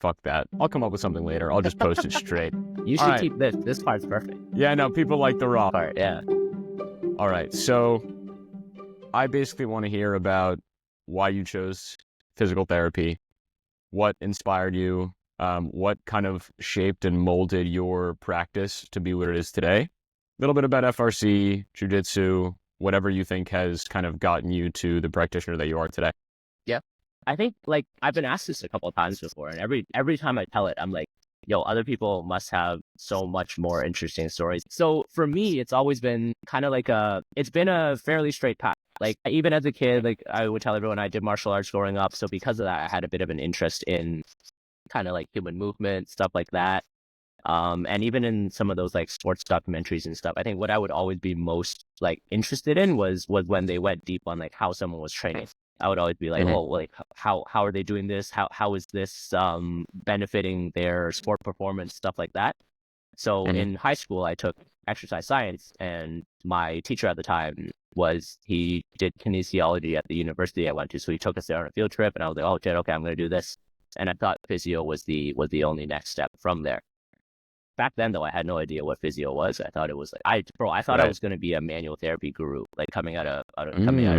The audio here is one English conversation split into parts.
fuck that. I'll come up with something later. I'll just post it straight. You All should right. keep this. This part's perfect. Yeah, no, people like the raw Part, yeah. All right, so I basically want to hear about why you chose physical therapy, what inspired you, what kind of shaped and molded your practice to be what it is today. A little bit about FRC, jiu-jitsu, whatever you think has kind of gotten you to the practitioner that you are today. Yeah. I think like I've been asked this a couple of times before, and every time I tell it, I'm like, yo, other people must have so much more interesting stories. So for me, it's always been kind of like it's been a fairly straight path. Like even as a kid, like I would tell everyone I did martial arts growing up. So because of that, I had a bit of an interest in kind of like human movement, stuff like that. And even in some of those like sports documentaries and stuff, I think what I would always be most like interested in was when they went deep on like how someone was training. I would always be like, oh, like how are they doing this? How is this benefiting their sport performance, stuff like that. So in high school, I took exercise science, and my teacher at the time he did kinesiology at the university I went to. So he took us there on a field trip, and I was like, oh shit, okay, I'm going to do this. And I thought physio was the only next step from there. Back then, though, I had no idea what physio was. I thought it was like I thought I was going to be a manual therapy guru. Like coming out of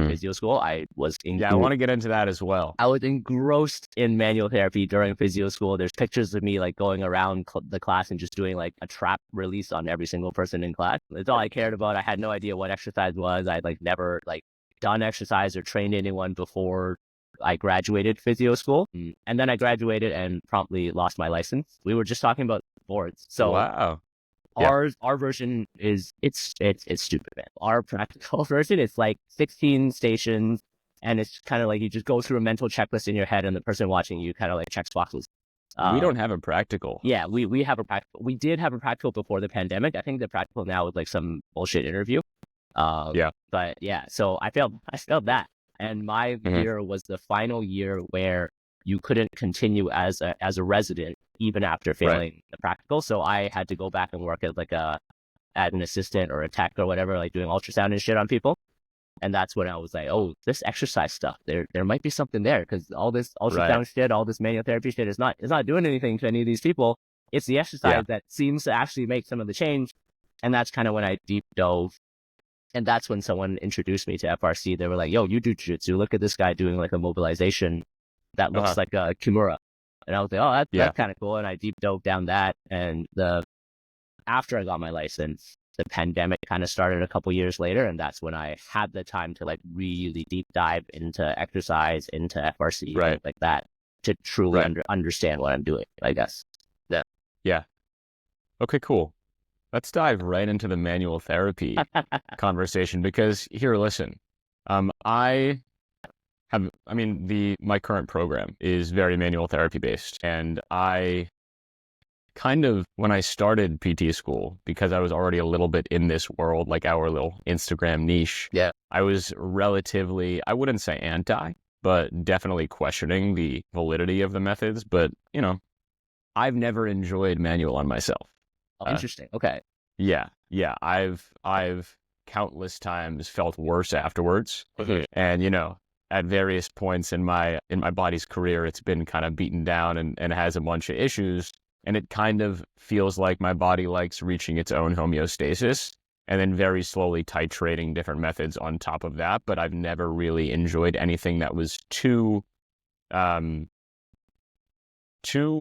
physio school, I was I want to get into that as well. I was engrossed in manual therapy during physio school. There's pictures of me like going around the class and just doing like a trap release on every single person in class. That's all I cared about. I had no idea what exercise was. I'd like never like done exercise or trained anyone before I graduated physio school. And then I graduated and promptly lost my license. We were just talking about boards. So wow. Our version is it's stupid, man. Our practical version is like 16 stations, and it's kind of like you just go through a mental checklist in your head, and the person watching you kind of like checks boxes. We don't have a practical. Yeah, we have a practical. We did have a practical before the pandemic. I think the practical now is like some bullshit interview. But yeah, so I failed that, and my year was the final year where you couldn't continue as a resident even after failing the practical. So I had to go back and work as like as an assistant or a tech or whatever, like doing ultrasound and shit on people. And that's when I was like, oh, this exercise stuff, there might be something there, because all this ultrasound shit, all this manual therapy shit is not doing anything to any of these people. It's the exercise that seems to actually make some of the change. And that's kind of when I deep dove. And that's when someone introduced me to FRC. They were like, yo, you do jiu-jitsu. Look at this guy doing like a mobilization that looks like a Kimura. And I was like, oh, that's kind of cool. And I deep dove down that. And after I got my license, the pandemic kind of started a couple years later. And that's when I had the time to like really deep dive into exercise, into FRC, like that, to truly understand what I'm doing, I guess. Yeah. Okay, cool. Let's dive right into the manual therapy conversation, because here, listen, my current program is very manual therapy based. And I kind of, when I started PT school, because I was already a little bit in this world, like our little Instagram niche, I was relatively, I wouldn't say anti, but definitely questioning the validity of the methods. But, I've never enjoyed manual on myself. Oh, interesting. Okay. Yeah. I've countless times felt worse afterwards. And, at various points in my body's career, it's been kind of beaten down and has a bunch of issues. And it kind of feels like my body likes reaching its own homeostasis and then very slowly titrating different methods on top of that. But I've never really enjoyed anything that was too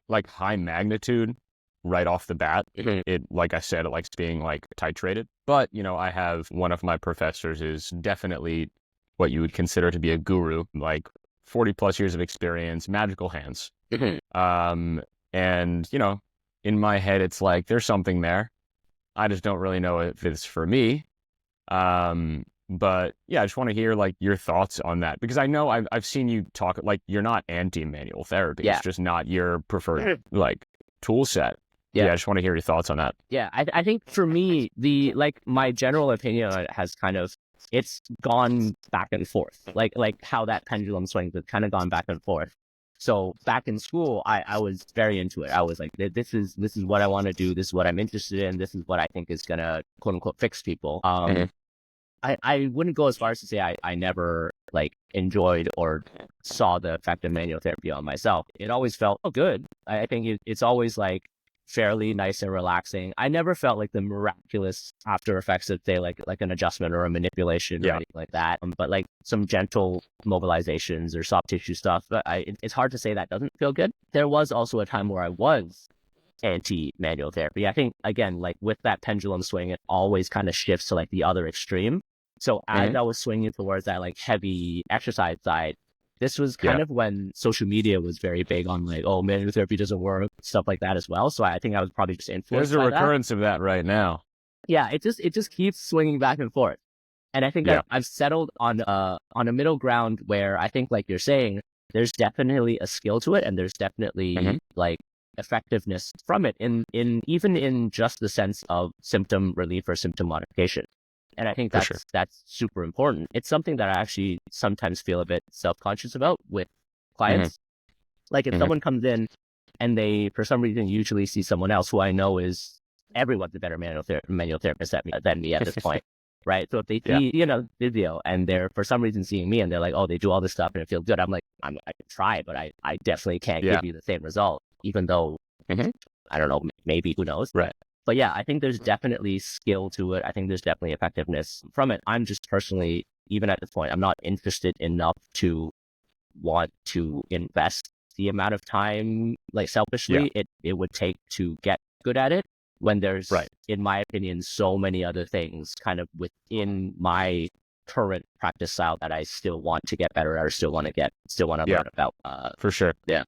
like high magnitude right off the bat. It, like I said, it likes being like titrated. But, I have one of my professors is definitely what you would consider to be a guru, like 40 plus years of experience, magical hands. And, in my head, it's like, there's something there. I just don't really know if it's for me. But yeah, I just want to hear like your thoughts on that, because I know I've seen you talk, like you're not anti-manual therapy. It's just not your preferred like tool set. I just want to hear your thoughts on that. I think for me, my general opinion on it has kind of, it's gone back and forth, like how that pendulum swings. It's kind of gone back and forth. So back in school, I was very into it. I was like, this is what I want to do. This is what I'm interested in. This is what I think is gonna quote unquote fix people. I wouldn't go as far as to say I never like enjoyed or saw the effect of manual therapy on myself. It always felt good. I think it's always like fairly nice and relaxing. I never felt like the miraculous after effects of, say, like an adjustment or a manipulation or anything like that. But like some gentle mobilizations or soft tissue stuff. But it's hard to say that doesn't feel good. There was also a time where I was anti-manual therapy. I think, again, like with that pendulum swing, it always kind of shifts to like the other extreme. So as I was swinging towards that like heavy exercise side, this was kind of when social media was very big on like, oh, manual therapy doesn't work, stuff like that as well. So I think I was probably just influenced. There's a recurrence of that right now. Yeah, it just keeps swinging back and forth. And I think I've settled on a middle ground where I think, like you're saying, there's definitely a skill to it, and there's definitely like effectiveness from it in even in just the sense of symptom relief or symptom modification. And I think that's super important. It's something that I actually sometimes feel a bit self-conscious about with clients. Like if someone comes in and they, for some reason, usually see someone else who I know is everyone's a better manual therapist than me at this point, right? So if they see, physio, and they're for some reason seeing me and they're like, oh, they do all this stuff and it feels good. I'm like, I can try, but I definitely can't give you the same result, even though, I don't know, maybe, who knows? Right. But yeah, I think there's definitely skill to it. I think there's definitely effectiveness from it. I'm just personally, even at this point, I'm not interested enough to want to invest the amount of time, like selfishly, it would take to get good at it, when there's, in my opinion, so many other things kind of within my current practice style that I still want to get better at, or still want to learn about. For sure. Yeah.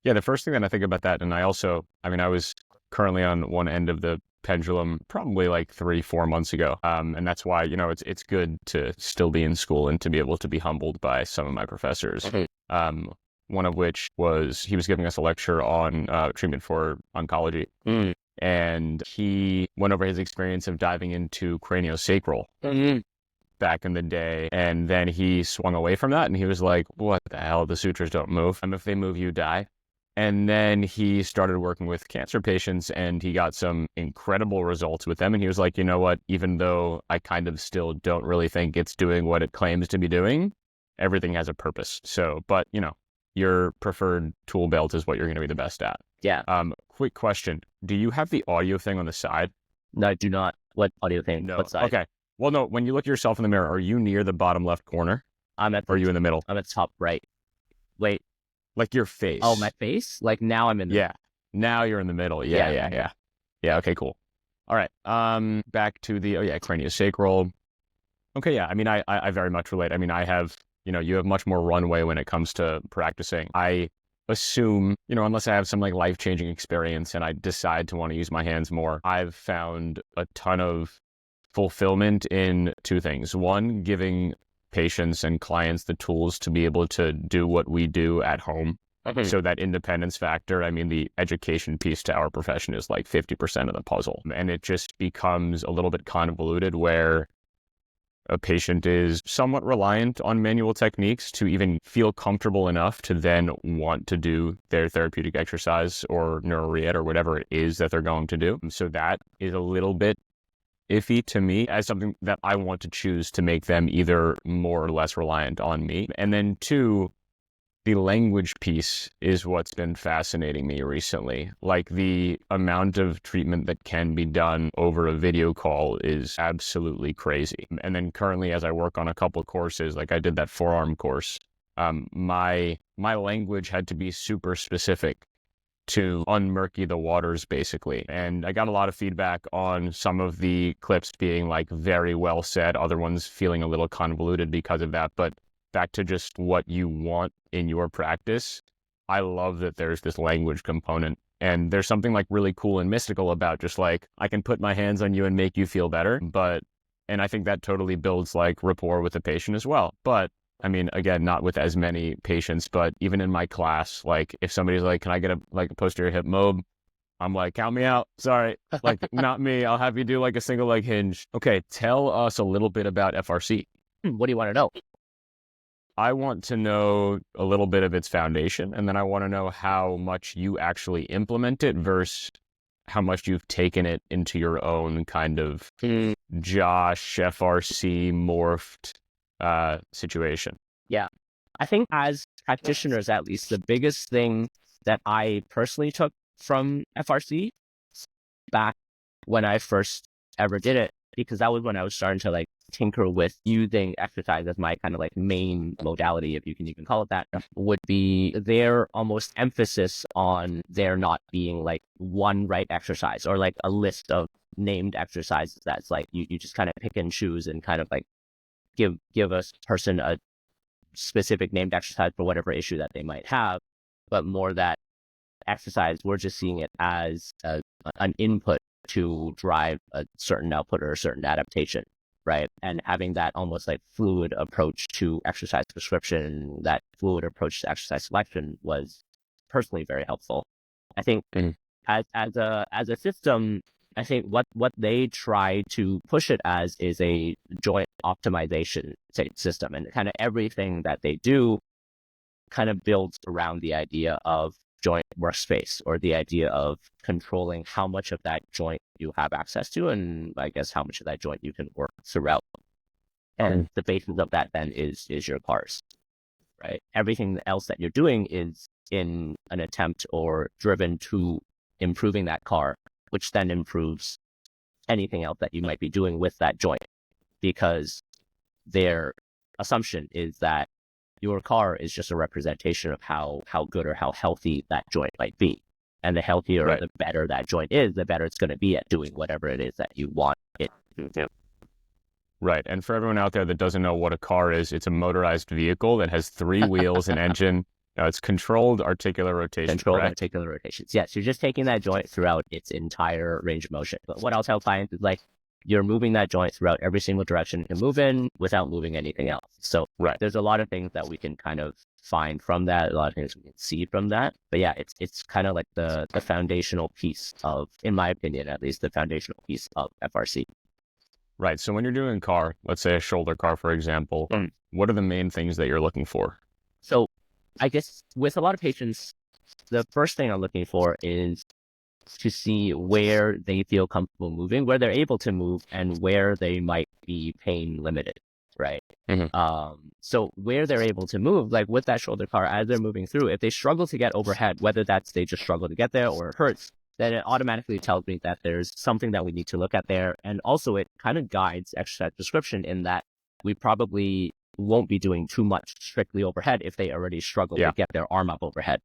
Yeah. The first thing that I think about that, and I was currently on one end of the pendulum probably like 3-4 months ago. And that's why, it's good to still be in school and to be able to be humbled by some of my professors. One of which was, he was giving us a lecture on treatment for oncology. And he went over his experience of diving into craniosacral back in the day. And then he swung away from that and he was like, what the hell? The sutures don't move. If they move, you die. And then he started working with cancer patients and he got some incredible results with them. And he was like, you know what, even though I kind of still don't really think it's doing what it claims to be doing, everything has a purpose. So, but your preferred tool belt is what you're going to be the best at. Yeah. Quick question. Do you have the audio thing on the side? No, I do not. What audio thing? No. What side? Okay. Well, no, when you look at yourself in the mirror, are you near the bottom left corner? Or are you in the middle? I'm at top right. Wait. Like your face. Oh, my face? Like now I'm in the middle. Now you're in the middle. Yeah. Yeah, okay, cool. All right. Back to the craniosacral. Okay, yeah. I very much relate. I have, you have much more runway when it comes to practicing. I assume, unless I have some like life-changing experience and I decide to want to use my hands more, I've found a ton of fulfillment in two things. One, giving patients and clients the tools to be able to do what we do at home. So that independence factor, the education piece to our profession is like 50% of the puzzle. And it just becomes a little bit convoluted where a patient is somewhat reliant on manual techniques to even feel comfortable enough to then want to do their therapeutic exercise or neuro-rehab or whatever it is that they're going to do. So that is a little bit iffy to me as something that I want to choose to make them either more or less reliant on me. And then two, the language piece is what's been fascinating me recently. Like the amount of treatment that can be done over a video call is absolutely crazy. And then currently, as I work on a couple of courses, like I did that forearm course, my language had to be super specific to unmurky the waters, basically. And I got a lot of feedback on some of the clips being like very well said, other ones feeling a little convoluted because of that. But back to just what you want in your practice, I love that there's this language component. And there's something like really cool and mystical about just like, I can put my hands on you and make you feel better. And I think that totally builds like rapport with the patient as well. But again, not with as many patients, but even in my class, like if somebody's like, can I get a posterior hip mob? I'm like, count me out. Sorry. Like, not me. I'll have you do like a single leg hinge. Okay. Tell us a little bit about FRC. What do you want to know? I want to know a little bit of its foundation, and then I want to know how much you actually implement it versus how much you've taken it into your own kind of Josh FRC morphed situation. Yeah. I think as practitioners, at least, the biggest thing that I personally took from FRC back when I first ever did it, because that was when I was starting to like tinker with using exercise as my kind of like main modality, if you can even call it that, would be their almost emphasis on there not being like one right exercise or like a list of named exercises that's like you just kind of pick and choose and kind of like give a person a specific named exercise for whatever issue that they might have, but more that exercise, we're just seeing it as an input to drive a certain output or a certain adaptation, right? And having that almost like fluid approach to exercise prescription, that fluid approach to exercise selection was personally very helpful. I think as a system, I think what they try to push it as is a joint optimization system, and kind of everything that they do kind of builds around the idea of joint workspace, or the idea of controlling how much of that joint you have access to, and I guess how much of that joint you can work throughout. And the basis of that then is your cars, right? Everything else that you're doing is in an attempt or driven to improving that car, which then improves anything else that you might be doing with that joint, because their assumption is that your car is just a representation of how good or how healthy that joint might be. And the healthier or the better that joint is, the better it's going to be at doing whatever it is that you want it to do. Right. And for everyone out there that doesn't know what a car is, it's a motorized vehicle that has 3 wheels, an engine. It's controlled articular rotation. Controlled articular rotations. Yes, you're just taking that joint throughout its entire range of motion. But what I'll tell clients is like, you're moving that joint throughout every single direction you can move in without moving anything else. So there's a lot of things that we can kind of find from that, a lot of things we can see from that. But yeah, it's kind of like the foundational piece of, in my opinion at least, the foundational piece of FRC. Right. So when you're doing a car, let's say a shoulder car, for example, what are the main things that you're looking for? So I guess with a lot of patients, the first thing I'm looking for is to see where they feel comfortable moving, where they're able to move, and where they might be pain limited, right? So where they're able to move, like with that shoulder car, as they're moving through, if they struggle to get overhead, whether that's they just struggle to get there or it hurts, then it automatically tells me that there's something that we need to look at there. And also it kind of guides exercise prescription in that we probably won't be doing too much strictly overhead if they already struggle to get their arm up overhead.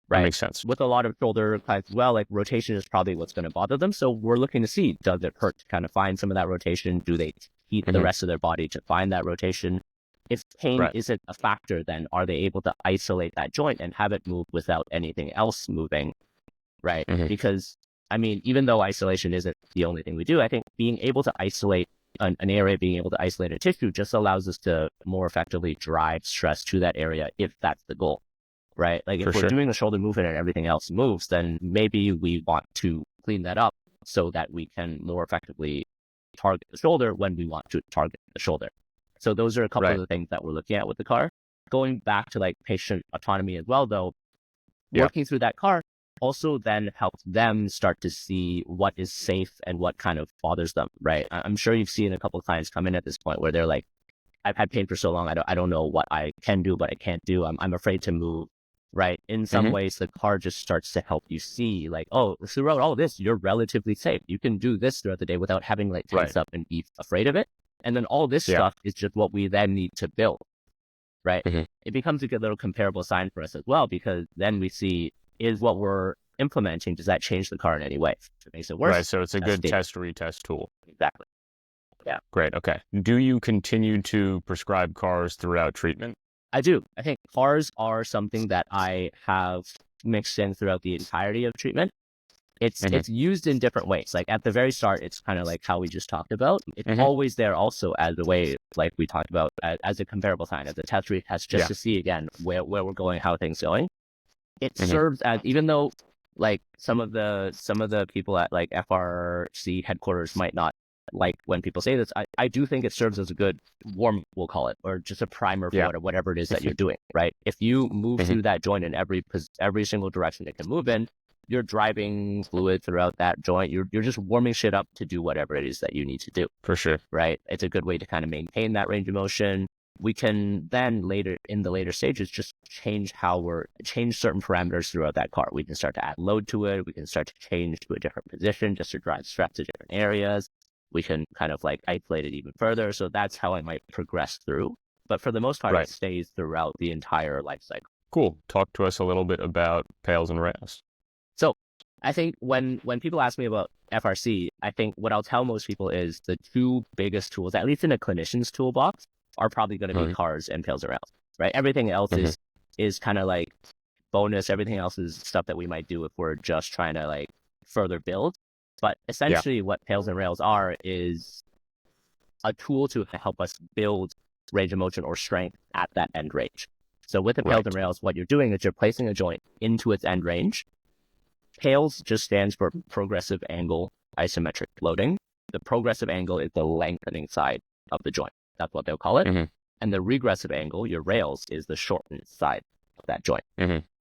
Right. That makes sense. With a lot of shoulder clients as well, like rotation is probably what's going to bother them. So we're looking to see, does it hurt to kind of find some of that rotation? Do they heat the rest of their body to find that rotation? If pain isn't a factor, then are they able to isolate that joint and have it move without anything else moving? Right. Because, I mean, even though isolation isn't the only thing we do, I think being able to isolate an area, being able to isolate a tissue just allows us to more effectively drive stress to that area if that's the goal. Right? Like if we're doing the shoulder movement and everything else moves, then maybe we want to clean that up so that we can more effectively target the shoulder when we want to target the shoulder. So those are a couple of the things that we're looking at with the car. Going back to like patient autonomy as well, though, working through that car also then helps them start to see what is safe and what kind of bothers them, right? I'm sure you've seen a couple of clients come in at this point where they're like, I've had pain for so long, I don't know what I can do, but I can't do. I'm afraid to move. Right. In some ways, the car just starts to help you see like, oh, throughout all this, you're relatively safe. You can do this throughout the day without having like tense up and be afraid of it. And then all this stuff is just what we then need to build. Right. It becomes a good little comparable sign for us as well, because then we see, is what we're implementing, does that change the car in any way? If it makes it worse. Right. So it's a good test-retest tool. Exactly. Yeah. Great. Okay. Do you continue to prescribe cars throughout treatment? I do. I think cars are something that I have mixed in throughout the entirety of treatment. It's used in different ways. Like at the very start, it's kind of like how we just talked about. It's always there also as a way, like we talked about, as a comparable sign, as a test retest, just to see again where we're going, how things going. It serves as, even though like some of the people at like FRC headquarters might not like when people say this, I do think it serves as a good warm, we'll call it, or just a primer for whatever it is that you're doing, right? If you move through that joint in every single direction it can move in, you're driving fluid throughout that joint. You're just warming shit up to do whatever it is that you need to do. For sure. Right? It's a good way to kind of maintain that range of motion. we can then in the later stages just change certain parameters throughout that car. We can start to add load to it. We can start to change to a different position just to drive stress to different areas. We can kind of like isolate it even further. So that's how I might progress through. But for the most part, it stays throughout the entire life cycle. Cool. Talk to us a little bit about PALs and RAS. So I think when people ask me about FRC, I think what I'll tell most people is the two biggest tools, at least in a clinician's toolbox, are probably going to be CARs and PALs and RAS, right? Everything else is kind of like bonus. Everything else is stuff that we might do if we're just trying to like further build. But essentially what PALs and RAILs are is a tool to help us build range of motion or strength at that end range. So with the PALs and RAILs, what you're doing is you're placing a joint into its end range. PALs just stands for progressive angle isometric loading. The progressive angle is the lengthening side of the joint. That's what they'll call it. And the regressive angle, your RAILs, is the shortened side of that joint,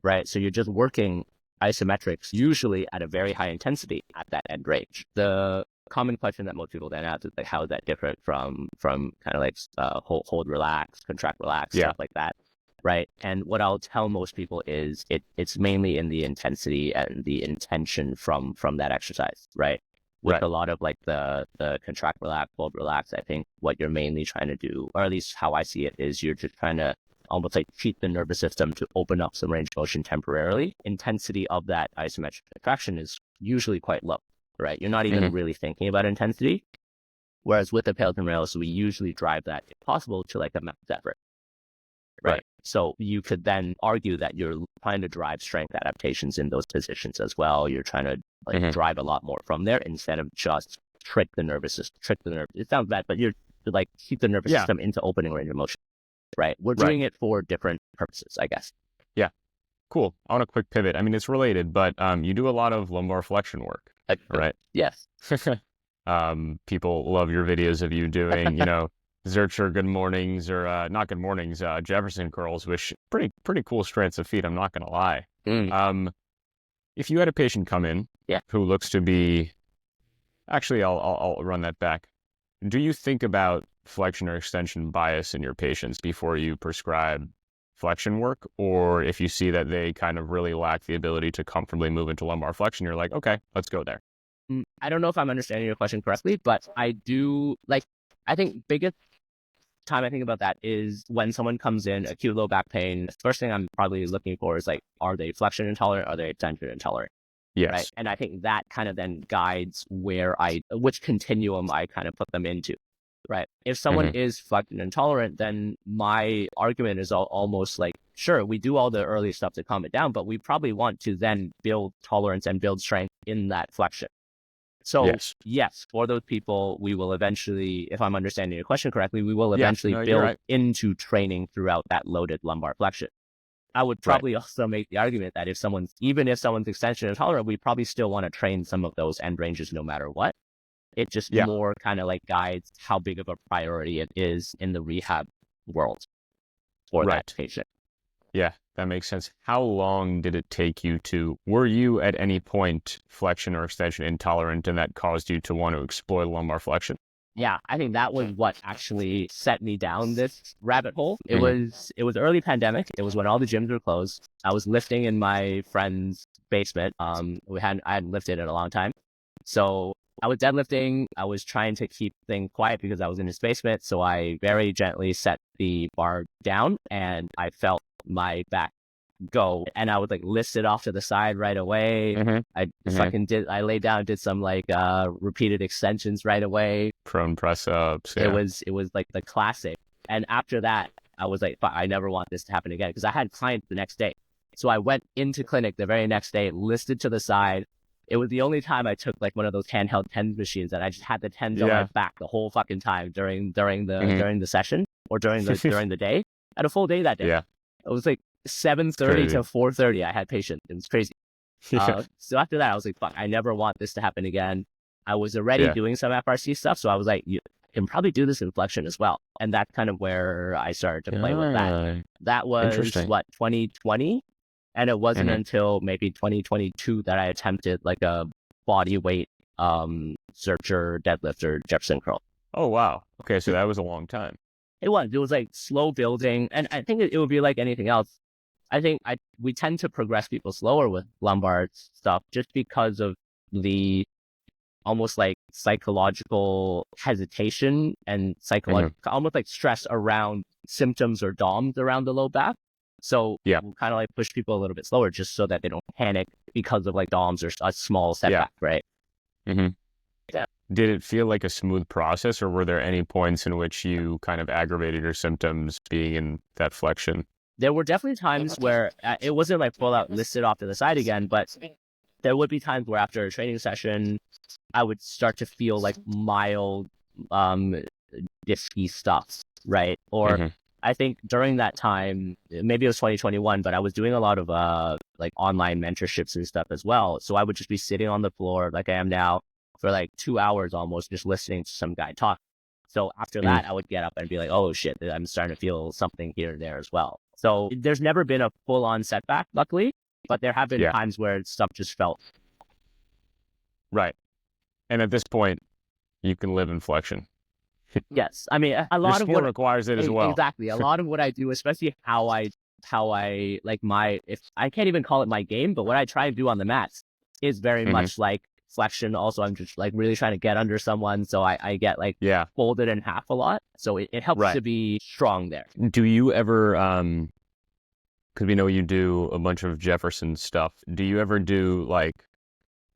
right? So you're just working isometrics, usually at a very high intensity at that end range. The common question that most people then ask is like, how is that different from kind of like hold, relax, contract, relax, stuff like that, right? And what I'll tell most people is it's mainly in the intensity and the intention from that exercise, right? With a lot of like the contract, relax, hold, relax, I think what you're mainly trying to do, or at least how I see it, is you're just trying to almost like cheat the nervous system to open up some range of motion temporarily. Intensity of that isometric contraction is usually quite low, right? You're not even really thinking about intensity. Whereas with the PALs and RAILs, we usually drive that, if possible, to like a max effort, right? So you could then argue that you're trying to drive strength adaptations in those positions as well. You're trying to like drive a lot more from there instead of just trick the nervous system. It sounds bad, but you're like keep the nervous system into opening range of motion. Right. We're doing it for different purposes, I guess. Yeah. Cool. On a quick pivot. I mean, it's related, but you do a lot of lumbar flexion work, right? Yes. People love your videos of you doing, Zercher good mornings or not good mornings, Jefferson curls, which pretty cool strengths of feet. I'm not going to lie. If you had a patient come in who looks to be, actually, I'll run that back. Do you think about flexion or extension bias in your patients before you prescribe flexion work? Or if you see that they kind of really lack the ability to comfortably move into lumbar flexion, you're like, okay, let's go there. I don't know if I'm understanding your question correctly, but I do I think biggest time I think about that is when someone comes in, acute low back pain, first thing I'm probably looking for is like, are they flexion intolerant? Are they extension intolerant? Yes. Right. And I think that kind of then guides which continuum I kind of put them into. Right. If someone is flexion intolerant, then my argument is almost like, sure, we do all the early stuff to calm it down, but we probably want to then build tolerance and build strength in that flexion. So yes, for those people, we will eventually, if I'm understanding your question correctly, we will eventually build into training throughout that loaded lumbar flexion. I would probably also make the argument that even if someone's extension intolerant, we probably still want to train some of those end ranges no matter what. It just more kind of like guides how big of a priority it is in the rehab world for that patient. Yeah, that makes sense. How long did it take you were you at any point flexion or extension intolerant and that caused you to want to explore lumbar flexion? Yeah, I think that was what actually set me down this rabbit hole. It was early pandemic. It was when all the gyms were closed. I was lifting in my friend's basement. I hadn't lifted in a long time. So I was deadlifting. I was trying to keep things quiet because I was in his basement. So I very gently set the bar down and I felt my back go, and I would like lift it off to the side right away. I laid down, did some like repeated extensions right away, prone press ups. It was like the classic. And after that, I was like, I never want this to happen again, because I had clients the next day. So I went into clinic the very next day, listed to the side. It was the only time I took like one of those handheld TENS machines, and I just had the TENS on my back the whole fucking time during the session or during the day. I had a full day that day. It was like 7:30 to 4:30. I had patients. It was crazy. So after that, I was like, fuck, I never want this to happen again. I was already doing some FRC stuff. So I was like, you can probably do this in flexion as well. And that's kind of where I started to play with that. That was 2020. And it wasn't until maybe 2022 that I attempted like a body weight Zercher deadlift or Jefferson curl. Oh, wow. Okay. So that was a long time. It was like slow building. And I think it would be like anything else. I think we tend to progress people slower with lumbar stuff just because of the almost like psychological hesitation and psychological, almost like stress around symptoms or DOMs around the low back. So we'll kind of like push people a little bit slower just so that they don't panic because of like DOMs or a small setback, right? Mm-hmm. Yeah. Did it feel like a smooth process, or were there any points in which you kind of aggravated your symptoms being in that flexion? There were definitely times where it wasn't like full out listed off to the side again, but there would be times where after a training session, I would start to feel like mild, disky stuff, right? Or I think during that time, maybe it was 2021, but I was doing a lot of like online mentorships and stuff as well. So I would just be sitting on the floor like I am now for like 2 hours almost, just listening to some guy talk. So after that, I would get up and be like, oh shit, I'm starting to feel something here and there as well. So there's never been a full on setback, luckily, but there have been times where stuff just felt. Right. And at this point, you can live in flexion. Yes. I mean, a lot of what requires it as well. Exactly. A lot of what I do, especially how I like if I can't even call it my game, but what I try and do on the mats is very much like flexion. Also, I'm just like really trying to get under someone. So I get like folded in half a lot. So it helps to be strong there. Do you ever, because we know you do a bunch of Jefferson stuff, do you ever do like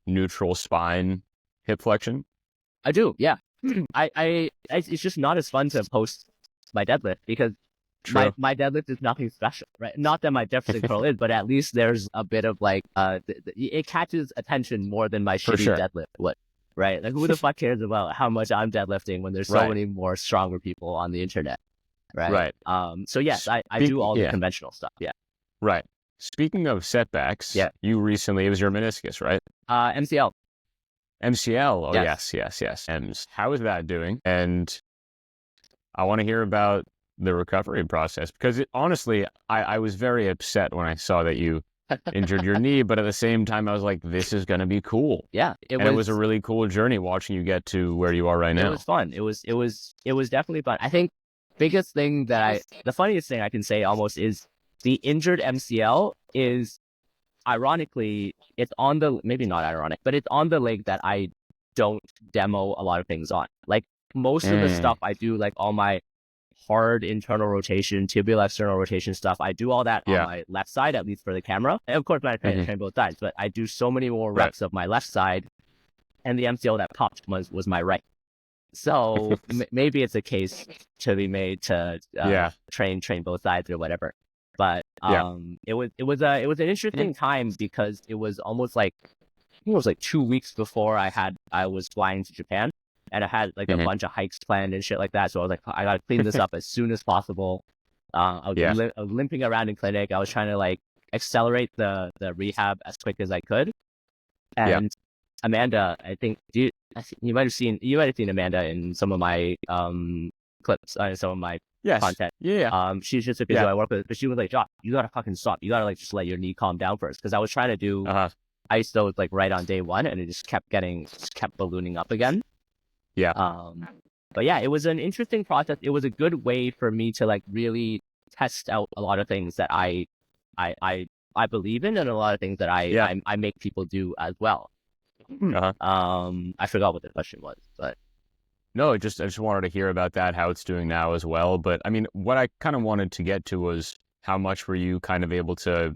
neutral spine hip flexion? I do, yeah. It's just not as fun to post my deadlift because my deadlift is nothing special, right? Not that my Jefferson curl is, but at least there's a bit of like, it catches attention more than my shitty deadlift would, right? Like who the fuck cares about how much I'm deadlifting when there's so many more stronger people on the internet, right? So yes, I do all the conventional stuff, Right. Speaking of setbacks, you recently, it was your meniscus, right? MCL. MCL. Oh, yes. And how is that doing? And I want to hear about the recovery process because honestly, I was very upset when I saw that you injured your knee, but at the same time, I was like, this is going to be cool. Yeah. It was a really cool journey watching you get to where you are right now. It was fun. It was definitely fun. I think the funniest thing I can say almost is the injured MCL is, ironically, it's on maybe not ironic, but it's on the leg that I don't demo a lot of things on. Like most of the stuff I do, like all my hard internal rotation, tibial external rotation stuff, I do all that on my left side, at least for the camera. And of course, I train both sides, but I do so many more reps of my left side, and the MCL that popped was my right. So maybe it's a case to be made to train both sides or whatever. But it was an interesting time because it was almost like, I think it was like 2 weeks before I was flying to Japan, and I had like a bunch of hikes planned and shit like that. So I was like, I gotta clean this up as soon as possible. I was limping around in clinic. I was trying to like accelerate the rehab as quick as I could. And Amanda, I think you might have seen Amanda in some of my clips, some of my content. She's just a physio I work with, but she was like, Josh, you gotta fucking stop. You gotta like just let your knee calm down first. Because I was trying to do istos like right on day one, and it just kept ballooning up again. But yeah, it was an interesting process. It was a good way for me to like really test out a lot of things that I believe in, and a lot of things that I make people do as well. I forgot what the question was, but no, I just wanted to hear about that, how it's doing now as well. But I mean, what I kind of wanted to get to was how much were you kind of able to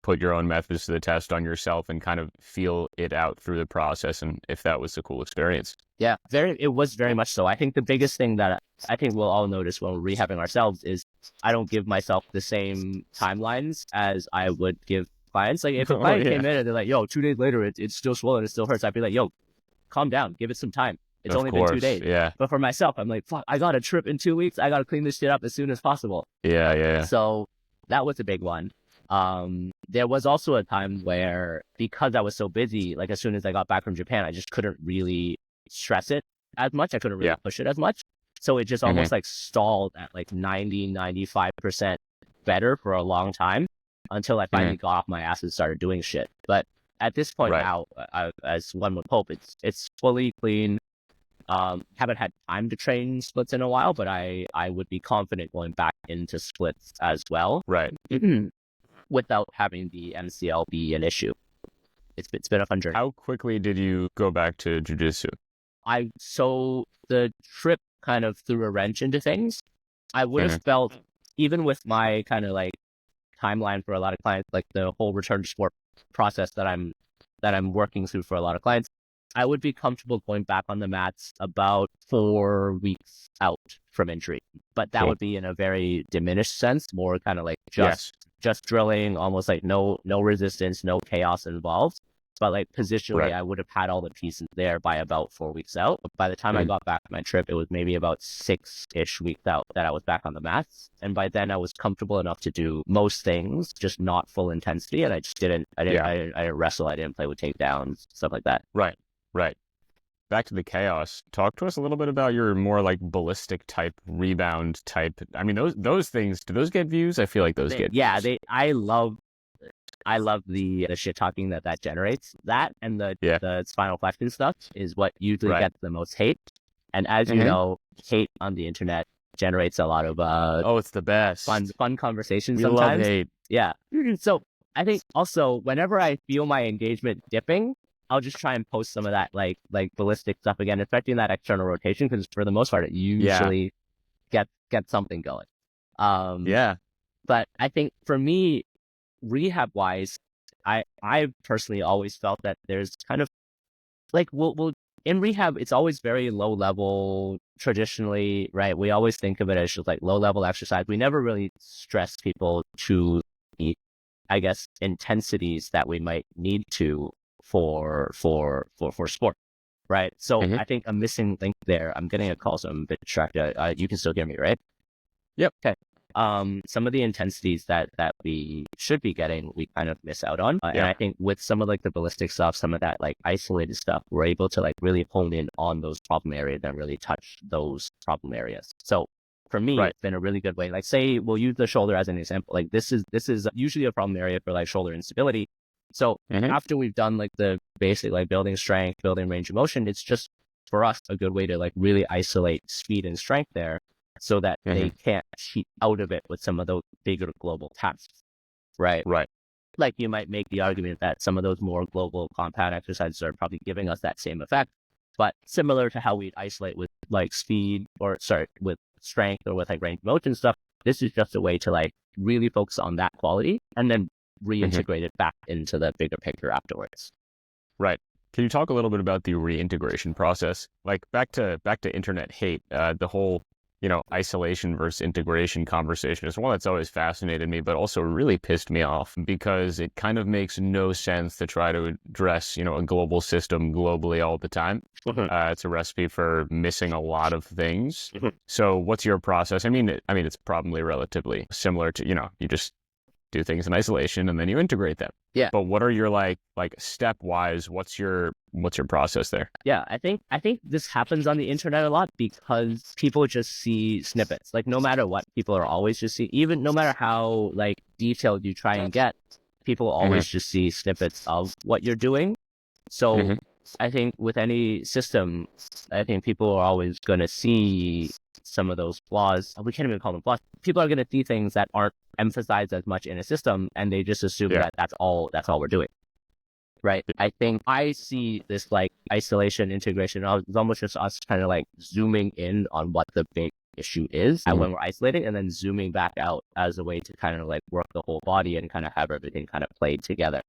put your own methods to the test on yourself and kind of feel it out through the process, and if that was a cool experience. Yeah, it was very much so. I think the biggest thing that I think we'll all notice when we're rehabbing ourselves is I don't give myself the same timelines as I would give clients. Like if a client came in and they're like, yo, 2 days later, it's still swollen, it still hurts, I'd be like, yo, calm down, give it some time. It's only been 2 days. But for myself, I'm like, fuck, I got a trip in 2 weeks. I got to clean this shit up as soon as possible. So that was a big one. There was also a time where, because I was so busy, like as soon as I got back from Japan, I just couldn't really stress it as much. I couldn't really push it as much. So it just almost like stalled at like 95% better for a long time until I finally got off my ass and started doing shit. But at this point now, as one would hope, it's fully clean. Haven't had time to train splits in a while, but I would be confident going back into splits as well. Right. Without having the MCL be an issue. It's been a fun journey. How quickly did you go back to jiu-jitsu? So the trip kind of threw a wrench into things. I would have felt, even with my kind of like timeline for a lot of clients, like the whole return to sport process that I'm working through for a lot of clients, I would be comfortable going back on the mats about 4 weeks out from injury. But that would be in a very diminished sense, more kind of like just drilling, almost like no resistance, no chaos involved. But like positionally, I would have had all the pieces there by about 4 weeks out. But by the time I got back from my trip, it was maybe about 6-ish weeks out that I was back on the mats. And by then I was comfortable enough to do most things, just not full intensity. And I just didn't wrestle. I didn't play with takedowns, stuff like that. Right. Back to the chaos. Talk to us a little bit about your more like ballistic type, rebound type. I mean, those things, do those get views? I feel like those get views. I love the shit talking that generates. That and the spinal flexion stuff is what usually gets the most hate. And as you know, hate on the internet generates a lot of it's the best fun conversations. We sometimes. love hate. Yeah. So I think also whenever I feel my engagement dipping, I'll just try and post some of that like ballistic stuff again, especially in that external rotation, because for the most part it usually gets something going. But I think for me, rehab wise, I personally always felt that there's kind of like we'll in rehab it's always very low level traditionally, right? We always think of it as just like low level exercise. We never really stress people to the, I guess, intensities that we might need to for sport, right? So I think a missing link there. I'm getting a call, so I'm a bit distracted. You can still hear me, right? Yep. Okay. Some of the intensities that we should be getting, we kind of miss out on. And I think with some of like the ballistic stuff, some of that like isolated stuff, we're able to like really hone in on those problem areas and really touch those problem areas. So for me, it's been a really good way. Like say, we'll use the shoulder as an example. Like this is usually a problem area for like shoulder instability. So after we've done like the basic like building strength, building range of motion, it's just for us a good way to like really isolate speed and strength there so that they can't cheat out of it with some of those bigger global tasks, right? Right. Like you might make the argument that some of those more global compound exercises are probably giving us that same effect, but similar to how we'd isolate with like with strength or with like range of motion stuff, this is just a way to like really focus on that quality and then reintegrate it back into the bigger picture afterwards. Right. Can you talk a little bit about the reintegration process? Like back to internet hate, the whole, isolation versus integration conversation is one that's always fascinated me, but also really pissed me off because it kind of makes no sense to try to address, a global system globally all the time. It's a recipe for missing a lot of things. So what's your process? I mean, it's probably relatively similar to, you just do things in isolation and then you integrate them. Yeah. But what are your like stepwise, what's your process there? Yeah, I think this happens on the internet a lot because people just see snippets. Like no matter what, people are always just see, even no matter how like detailed you try and get, people always just see snippets of what you're doing. So I think with any system, I think people are always going to see some of those flaws. We can't even call them flaws. People are going to see things that aren't emphasized as much in a system, and they just assume that that's all we're doing. Right. I think I see this like isolation integration. It's almost just us kind of like zooming in on what the big issue is and when we're isolating, and then zooming back out as a way to kind of like work the whole body and kind of have everything kind of played together.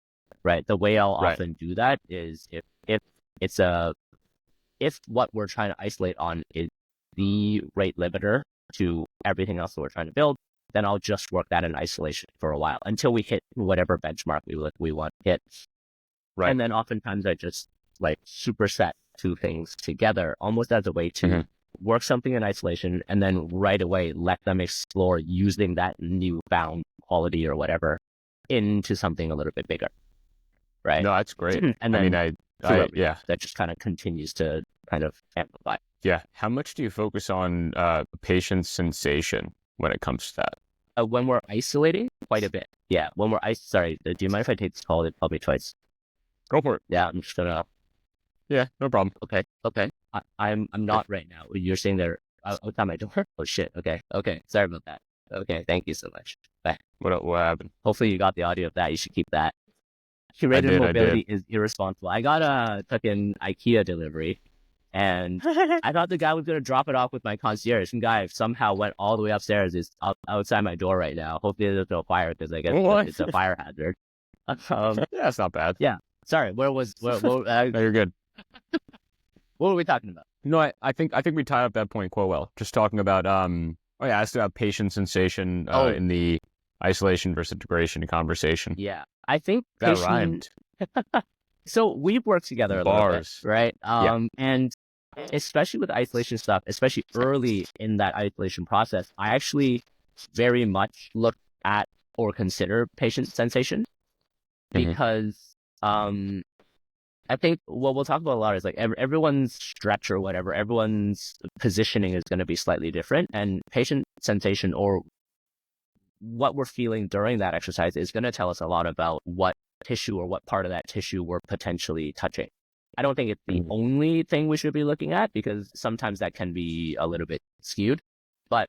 Right. The way I'll often do that is if what we're trying to isolate on is the rate limiter to everything else that we're trying to build, then I'll just work that in isolation for a while until we hit whatever benchmark we want to hit. Right. And then oftentimes I just like superset two things together almost as a way to work something in isolation and then right away let them explore using that newfound quality or whatever into something a little bit bigger. Right. No, that's great. And then that just kind of continues to kind of amplify. Yeah. How much do you focus on patient sensation when it comes to that? When we're isolating, quite a bit. Yeah. When we're sorry, do you mind if I take this call? It called me twice. Go for it. Yeah, I'm just gonna Yeah, no problem. Okay. I'm not right now. You're saying there outside my door? Oh shit. Okay. Sorry about that. Okay. Thank you so much. Bye. What happened? Hopefully you got the audio of that. You should keep that. I Curated did. mobility is irresponsible. I got a fucking IKEA delivery, and I thought the guy was gonna drop it off with my concierge. Some guy somehow went all the way upstairs. Is outside my door right now. Hopefully there's no fire because I guess it's a fire hazard. Yeah, it's not bad. Yeah. Sorry. Where? No, you're good. What were we talking about? No, I think we tied up that point quite well. Just talking about I asked about patient sensation in the isolation versus integration conversation. Yeah, I think that rhymed. So we've worked together a little bit, right? And especially with isolation stuff, especially early in that isolation process, I actually very much look at or consider patient sensation because I think what we'll talk about a lot is like everyone's stretch or whatever, everyone's positioning is going to be slightly different, and patient sensation or what we're feeling during that exercise is going to tell us a lot about what tissue or what part of that tissue we're potentially touching. I don't think it's the only thing we should be looking at because sometimes that can be a little bit skewed, but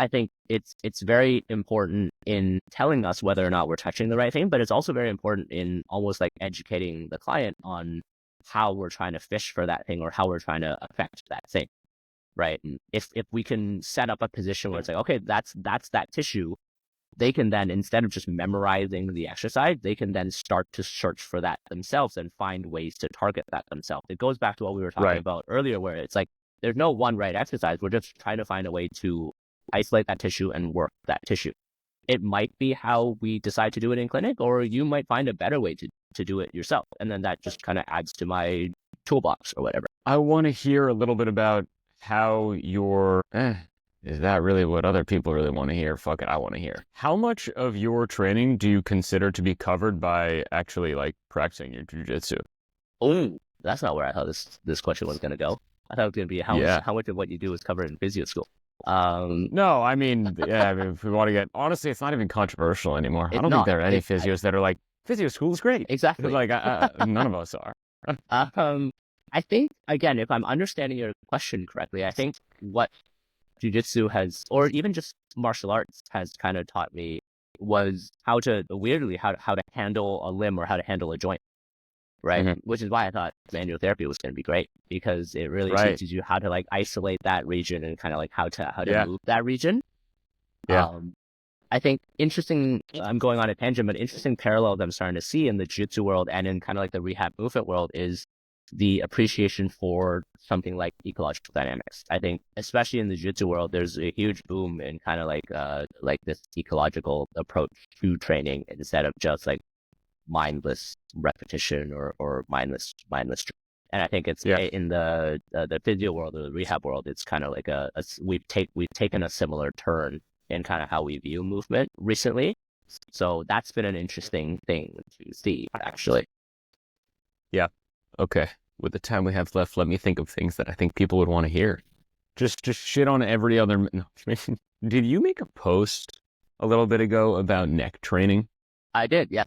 I think it's very important in telling us whether or not we're touching the right thing, but it's also very important in almost like educating the client on how we're trying to fish for that thing or how we're trying to affect that thing, right? And if we can set up a position where it's like, okay, that's that tissue, they can then, instead of just memorizing the exercise, they can then start to search for that themselves and find ways to target that themselves. It goes back to what we were talking about earlier, where it's like, there's no one right exercise. We're just trying to find a way to isolate that tissue and work that tissue. It might be how we decide to do it in clinic, or you might find a better way to do it yourself. And then that just kind of adds to my toolbox or whatever. I want to hear a little bit about how your, is that really what other people really want to hear? Fuck it, I want to hear. How much of your training do you consider to be covered by actually like practicing your jiu-jitsu? Oh, that's not where I thought this question was going to go. I thought it was going to be how much of what you do is covered in physio school. No, I mean, if we want to get, honestly, it's not even controversial anymore. I don't think there are any physios that are like, physio school is great. Exactly. Like, none of us are. I think, again, if I'm understanding your question correctly, I think what jiu-jitsu has, or even just martial arts has kind of taught me was how to handle a limb or how to handle a joint. Right. Which is why I thought manual therapy was going to be great, because it really teaches you how to like isolate that region and kind of like how to move that region. Yeah. I think interesting, I'm going on a tangent, but interesting parallels I'm starting to see in the jiu-jitsu world and in kind of like the rehab movement world is the appreciation for something like ecological dynamics. I think especially in the jiu-jitsu world, there's a huge boom in kind of like this ecological approach to training instead of just like mindless repetition or mindless. And I think it's in the physio world or the rehab world, it's kind of like we've taken a similar turn in kind of how we view movement recently. So that's been an interesting thing to see, actually. Yeah. Okay. With the time we have left, let me think of things that I think people would want to hear. Just shit on every other. No. Did you make a post a little bit ago about neck training? I did. Yeah.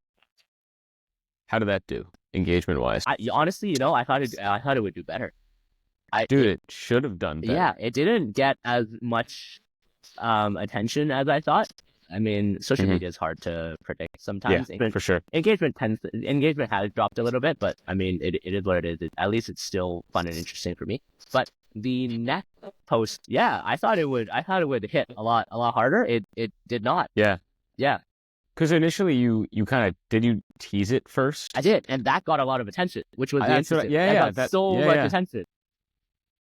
How did that do, engagement-wise? Honestly, I thought it would do better. It should have done better. Yeah, it didn't get as much attention as I thought. I mean, social media is hard to predict sometimes. Yeah, for sure. Engagement has dropped a little bit, but I mean, it is what it is. At least it's still fun and interesting for me. But the neck post, I thought it would hit a lot harder. It did not. Yeah. Yeah. Because initially you kind of, did you tease it first? I did, and that got a lot of attention, which was interesting. That got so much attention.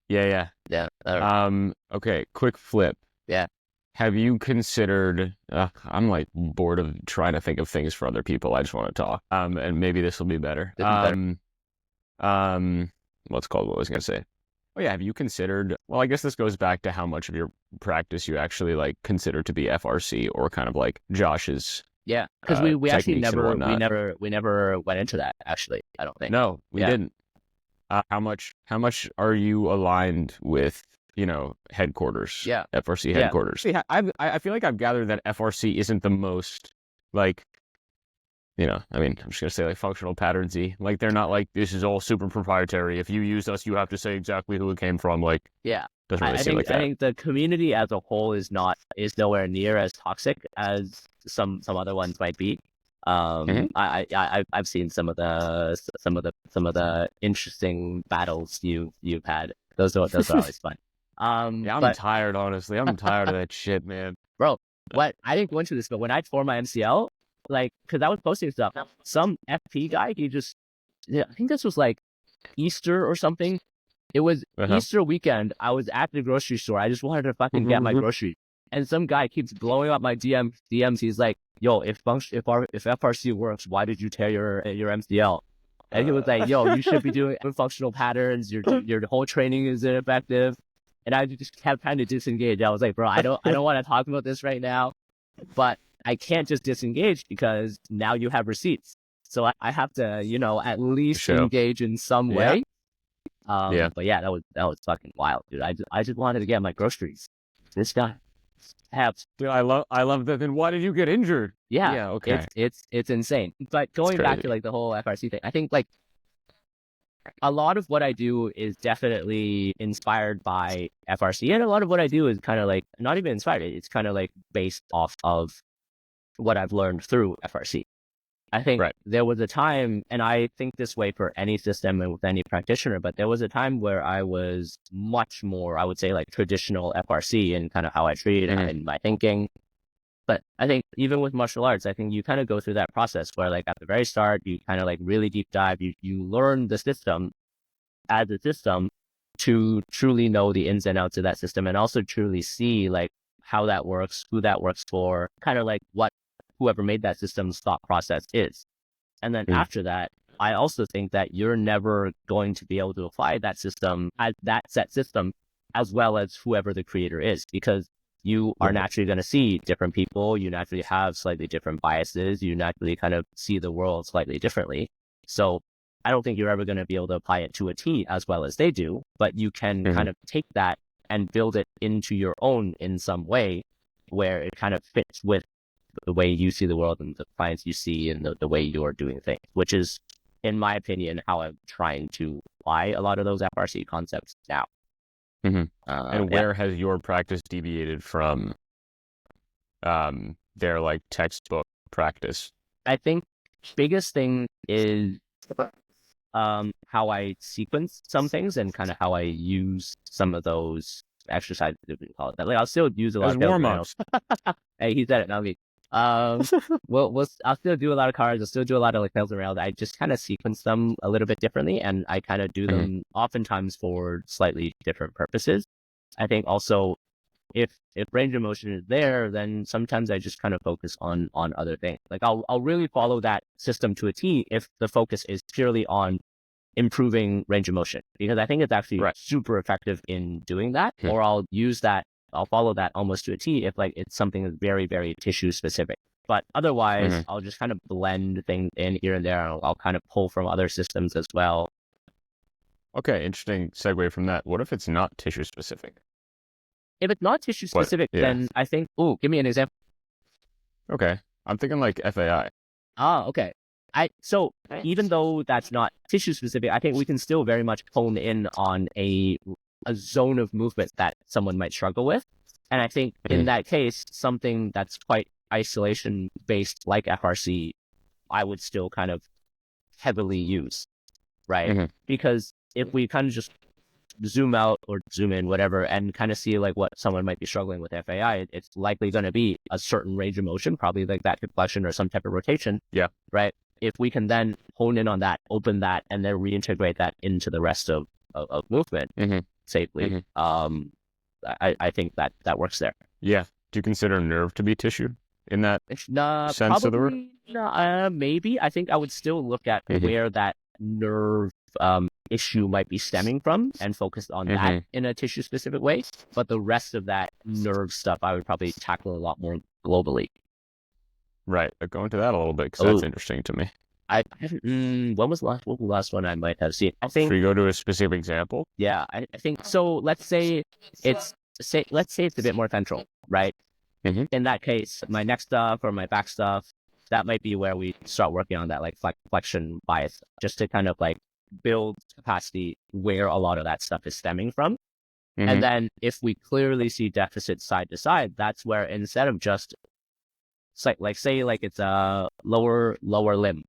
Yeah. Okay, quick flip. Yeah. Have you considered, I'm like bored of trying to think of things for other people. I just want to talk. And maybe this will be better. What was I going to say? Oh yeah, have you considered, well, I guess this goes back to how much of your practice you actually like consider to be FRC or kind of like Josh's. Yeah, because we actually never went into that, actually. I don't think. No, we didn't. How much are you aligned with, headquarters? Yeah. FRC headquarters. Yeah, I feel like I've gathered that FRC isn't the most like I mean, I'm just gonna say like functional patterns-y. Like they're not like this is all super proprietary. If you use us, you have to say exactly who it came from. Like, Yeah. doesn't really I seem think like that. I think the community as a whole is nowhere near as toxic as some other ones might be. I've seen some of the interesting battles you've had. Those are always fun. Yeah, I'm But tired, honestly. I'm tired of that shit, man. bro, what I didn't go into this, but when I tore my MCL, like, because I was posting stuff, some FP guy, I think this was like Easter or something. It was Easter weekend. I was at the grocery store. I just wanted to fucking get my groceries. And some guy keeps blowing up my DMs. He's like, "Yo, if FRC works, why did you tear your MCL?" And he was like, "Yo, you should be doing functional patterns. Your whole training is ineffective." And I just kept trying to disengage. I was like, "Bro, I don't want to talk about this right now, but I can't just disengage because now you have receipts. So I have to, at least engage in some way." But yeah, that was fucking wild, dude. I just wanted to get my groceries. This guy have. Dude, I love that. Then why did you get injured? Yeah. Okay. It's insane. But going back to like the whole FRC thing, I think like a lot of what I do is definitely inspired by FRC, and a lot of what I do is kind of like not even inspired. It's kind of like based off of what I've learned through FRC. I think there was a time, and I think this way for any system and with any practitioner, but there was a time where I was much more, I would say, like traditional FRC and kind of how I treat and my thinking. But I think even with martial arts, I think you kind of go through that process where like at the very start, you kind of like really deep dive, you learn the system as a system to truly know the ins and outs of that system and also truly see like how that works, who that works for, kind of like what whoever made that system's thought process is. And then after that, I also think that you're never going to be able to apply that system as that set system as well as whoever the creator is, because you are naturally going to see different people. You naturally have slightly different biases. You naturally kind of see the world slightly differently. So I don't think you're ever going to be able to apply it to a T as well as they do, but you can kind of take that and build it into your own in some way where it kind of fits with the way you see the world and the clients you see and the way you're doing things, which is, in my opinion, how I'm trying to apply a lot of those FRC concepts now. And where has your practice deviated from their like textbook practice? I think biggest thing is how I sequence some things and kind of how I use some of those exercises, if we call it that. Like I'll still use a lot of warm-ups. Hey, he said it, not me. I'll still do a lot of cards. I'll still do a lot of like tails around. I just kind of sequence them a little bit differently, and I kind of do them oftentimes for slightly different purposes. I think also if range of motion is there, then sometimes I just kind of focus on other things. Like I'll really follow that system to a T if the focus is purely on improving range of motion, because I think it's actually super effective in doing that. Or I'll follow that almost to a T if like it's something that's very, very tissue specific. But otherwise, I'll just kind of blend things in here and there. I'll kind of pull from other systems as well. Okay, interesting segue from that. What if it's not tissue specific? If it's not tissue specific, then I think, give me an example. Okay, I'm thinking like FAI. Okay. So even though that's not tissue specific, I think we can still very much hone in on a zone of movement that someone might struggle with. And I think in that case, something that's quite isolation based like FRC, I would still kind of heavily use, right? Because if we kind of just zoom out or zoom in, whatever, and kind of see like what someone might be struggling with FAI, it's likely going to be a certain range of motion, probably like that flexion or some type of rotation. Yeah. Right. If we can then hone in on that, open that, and then reintegrate that into the rest of movement safely, I think that works there. Yeah. Do you consider nerve to be tissue in that sense probably, of the word? Maybe. I think I would still look at where that nerve issue might be stemming from and focus on that in a tissue specific way. But the rest of that nerve stuff, I would probably tackle a lot more globally. Right. Go into that a little bit because that's interesting to me. I haven't. What was the last one I might have seen? I think. Should we go to a specific example? Yeah, I think so. Let's say it's a bit more central, right? In that case, my neck stuff or my back stuff, that might be where we start working on that like flexion bias, just to kind of like build capacity where a lot of that stuff is stemming from. And then if we clearly see deficits side to side, that's where instead of just like say like it's a lower limb,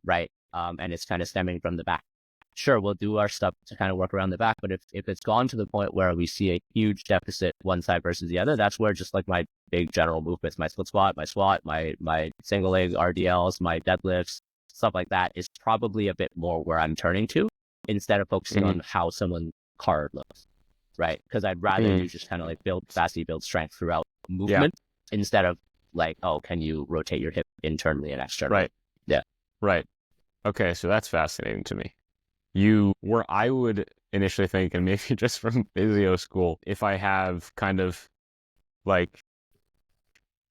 right? And it's kind of stemming from the back. Sure, we'll do our stuff to kind of work around the back, but if it's gone to the point where we see a huge deficit one side versus the other, that's where just like my big general movements, my split squat, my squat, my single leg RDLs, my deadlifts, stuff like that is probably a bit more where I'm turning to instead of focusing on how someone card looks, right? Because I'd rather you just kind of like build capacity, build strength throughout movement instead of like, oh, can you rotate your hip internally and externally? Right. Yeah. Right. Okay, so that's fascinating to me. Where I would initially think, and maybe just from physio school, if I have kind of like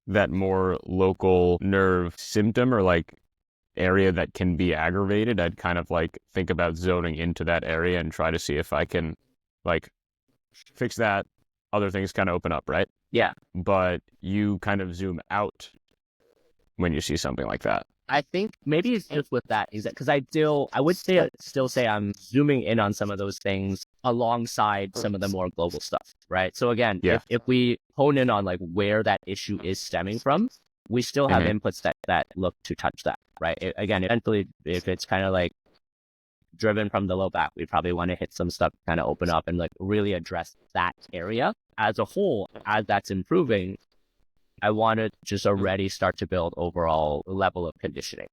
that more local nerve symptom or like area that can be aggravated, I'd kind of like think about zoning into that area and try to see if I can like fix that. Other things kind of open up, right? Yeah. But you kind of zoom out when you see something like that. I think maybe it's just with that is that because I would still say I'm zooming in on some of those things alongside some of the more global stuff, right? So again, if we hone in on like where that issue is stemming from, we still have inputs that look to touch that, right? Again, eventually, if it's kind of like driven from the low back, we probably want to hit some stuff, kind of open up and like really address that area as a whole. As that's improving, I want to just already start to build overall level of conditioning,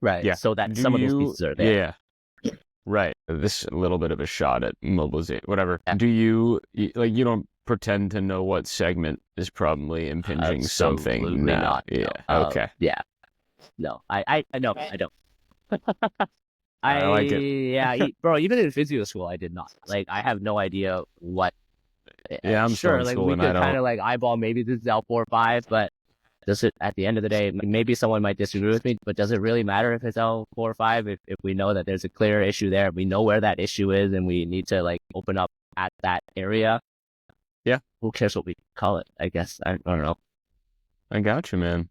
right? Yeah. So that some of those pieces are there. Yeah. Right. This a little bit of a shot at mobilization, whatever. Do you don't pretend to know what segment is probably impinging something? No. Not. Yeah. No. Okay. Yeah. No. I don't. I like it. Bro, even in physio school, I did not. Like, I have no idea what. Yeah, I'm sure. Like we could kind of like eyeball maybe this is L4-5, but does it at the end of the day? Maybe someone might disagree with me, but does it really matter if it's L4-5 if we know that there's a clear issue there, we know where that issue is, and we need to like open up at that area? Yeah. Who cares what we call it? I guess I don't know. I got you, man.